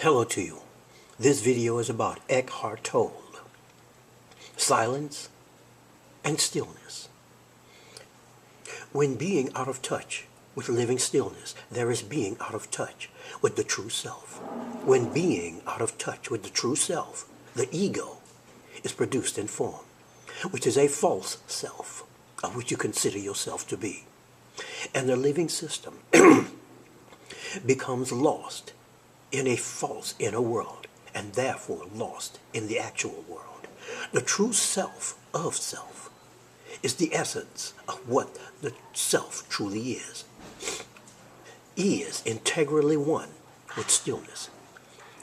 Hello to you. This video is about Eckhart Tolle, silence and stillness. When being out of touch with living stillness, there is being out of touch with the true self. When being out of touch with the true self, the ego is produced in form, which is a false self, of which you consider yourself to be. And the living system becomes lost in a false inner world, and therefore lost in the actual world. The true self of self is the essence of what the self truly is. Is integrally one with stillness.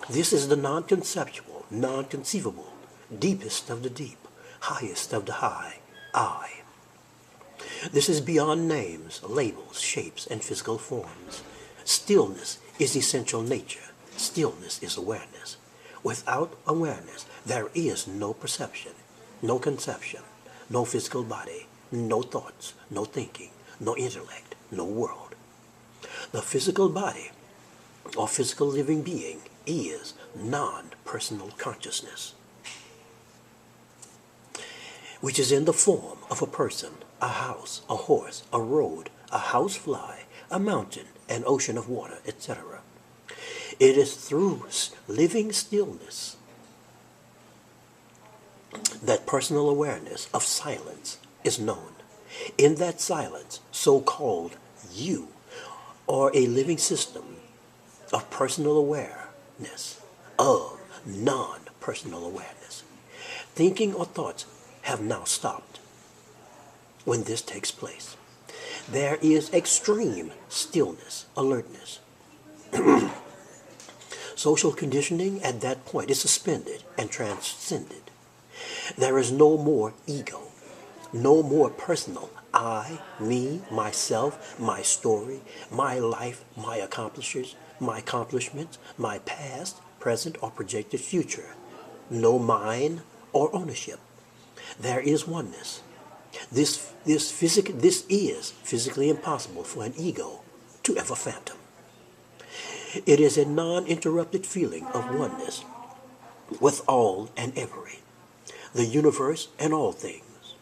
This is the non-conceptual, non-conceivable, deepest of the deep, highest of the high, I. This is beyond names, labels, shapes, and physical forms. Stillness is essential nature. Stillness is awareness. Without awareness, there is no perception, no conception, no physical body, no thoughts, no thinking, no intellect, no world. The physical body, or physical living being, is non-personal consciousness, which is in the form of a person, a house, a horse, a road, a housefly, a mountain, an ocean of water, etc. It is through living stillness that personal awareness of silence is known. In that silence, so-called you, or a living system of personal awareness, of non-personal awareness, thinking or thoughts have now stopped. When this takes place, there is extreme stillness, alertness. Social conditioning at that point is suspended and transcended. There is no more ego, no more personal I, me, myself, my story, my life, my accomplishments, my past, present, or projected future. No mine or ownership. There is oneness. This is physically impossible for an ego to ever fathom. It is a non-interrupted feeling of oneness with all and every, the universe and all things.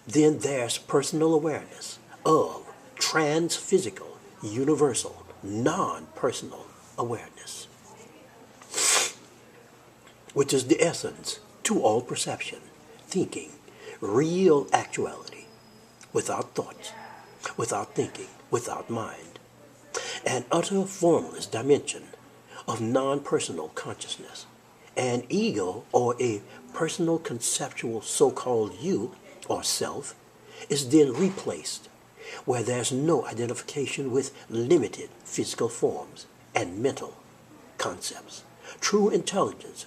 Then there's personal awareness of trans-physical, universal, non-personal awareness, which is the essence to all perception, thinking, real actuality, without thoughts, without thinking, without mind. An utter formless dimension of non-personal consciousness. An ego, or a personal conceptual so-called you or self, is then replaced where there's no identification with limited physical forms and mental concepts. True intelligence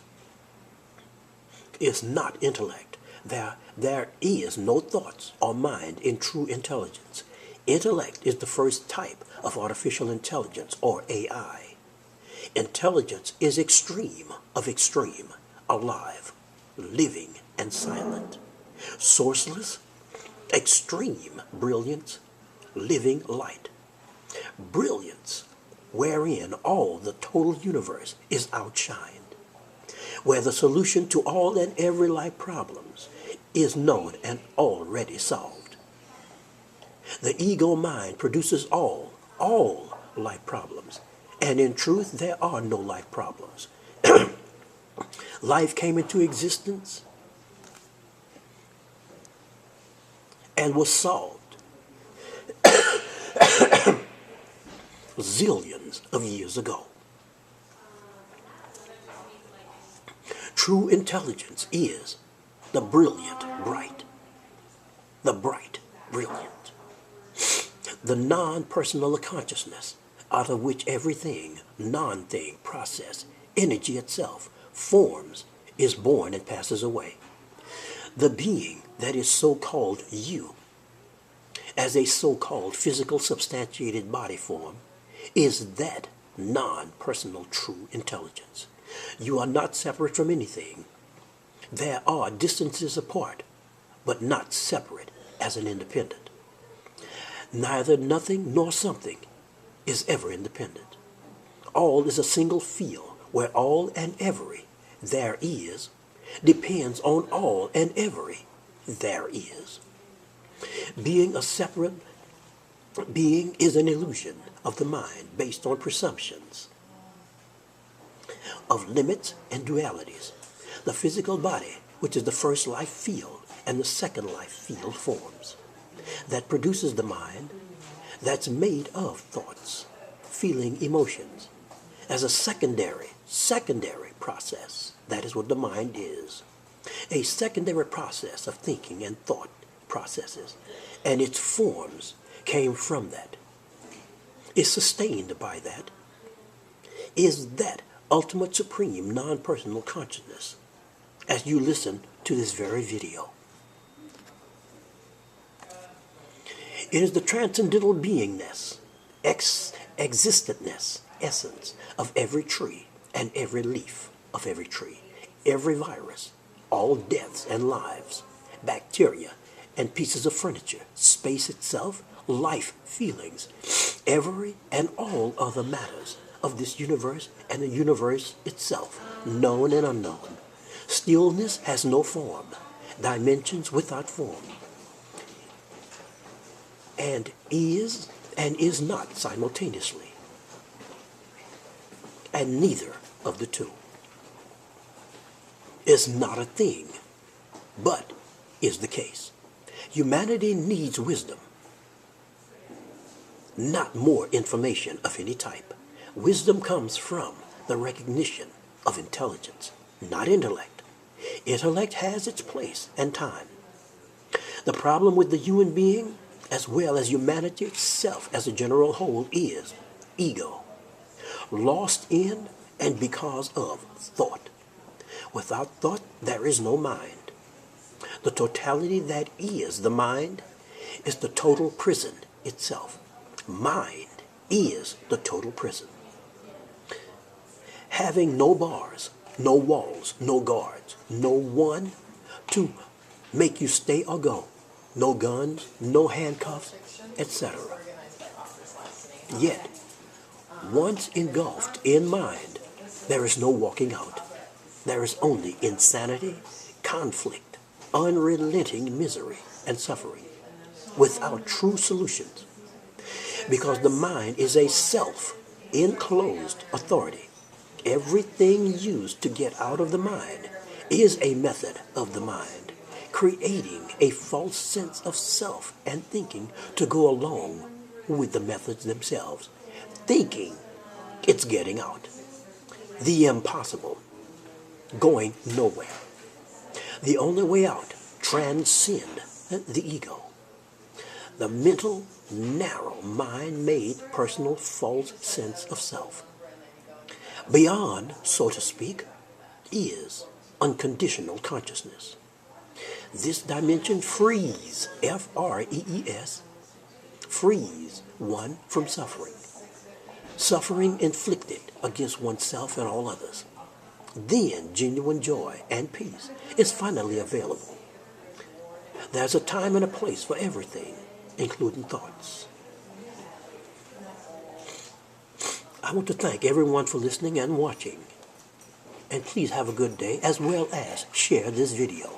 is not intellect. There is no thoughts or mind in true intelligence. Intellect is the first type of artificial intelligence, or AI. Intelligence is extreme of extreme, alive, living, and silent. Sourceless, extreme brilliance, living light. Brilliance, wherein all the total universe is outshined, where the solution to all and every life problems is known and already solved. The ego mind produces all life problems, and in truth there are no life problems. Life came into existence and was solved zillions of years ago. True intelligence is the brilliant bright, the bright brilliant, the non-personal consciousness out of which everything, non-thing, process, energy itself, forms, is born and passes away. The being that is so-called you, as a so-called physical substantiated body form, is that non-personal true intelligence. You are not separate from anything. There are distances apart, but not separate as an independent. Neither nothing nor something is ever independent. All is a single field where all and every there is depends on all and every there is. Being a separate being is an illusion of the mind based on presumptions of limits and dualities. The physical body, which is the first life field and the second life field forms, that produces the mind that's made of thoughts, feeling, emotions, as a secondary process. That is what the mind is. A secondary process of thinking and thought processes, and its forms came from that, is sustained by that, is that ultimate supreme non-personal consciousness as you listen to this very video. It is the transcendental beingness, existentness, essence of every tree and every leaf of every tree, every virus, all deaths and lives, bacteria and pieces of furniture, space itself, life, feelings, every and all other matters of this universe and the universe itself, known and unknown. Stillness has no form, dimensions without form, and is not simultaneously, and neither of the two is not a thing, but is the case. Humanity needs wisdom, not more information of any type. Wisdom comes from the recognition of intelligence, not intellect. Intellect has its place and time. The problem with the human being, as well as humanity itself as a general whole, is ego, lost in and because of thought. Without thought, there is no mind. The totality that is the mind is the total prison itself. Mind is the total prison. Having no bars, no walls, no guards, no one to make you stay or go, no guns, no handcuffs, etc. Yet, once engulfed in mind, there is no walking out. There is only insanity, conflict, unrelenting misery and suffering, without true solutions. Because the mind is a self-enclosed authority. Everything used to get out of the mind is a method of the mind, creating a false sense of self and thinking to go along with the methods themselves, thinking it's getting out. The impossible, going nowhere. The only way out, transcend the ego. The mental, narrow, mind-made, personal, false sense of self. Beyond, so to speak, is unconditional consciousness. This dimension frees, F-R-E-E-S, frees one from suffering. Suffering inflicted against oneself and all others. Then genuine joy and peace is finally available. There's a time and a place for everything, including thoughts. I want to thank everyone for listening and watching. And please have a good day, as well as share this video.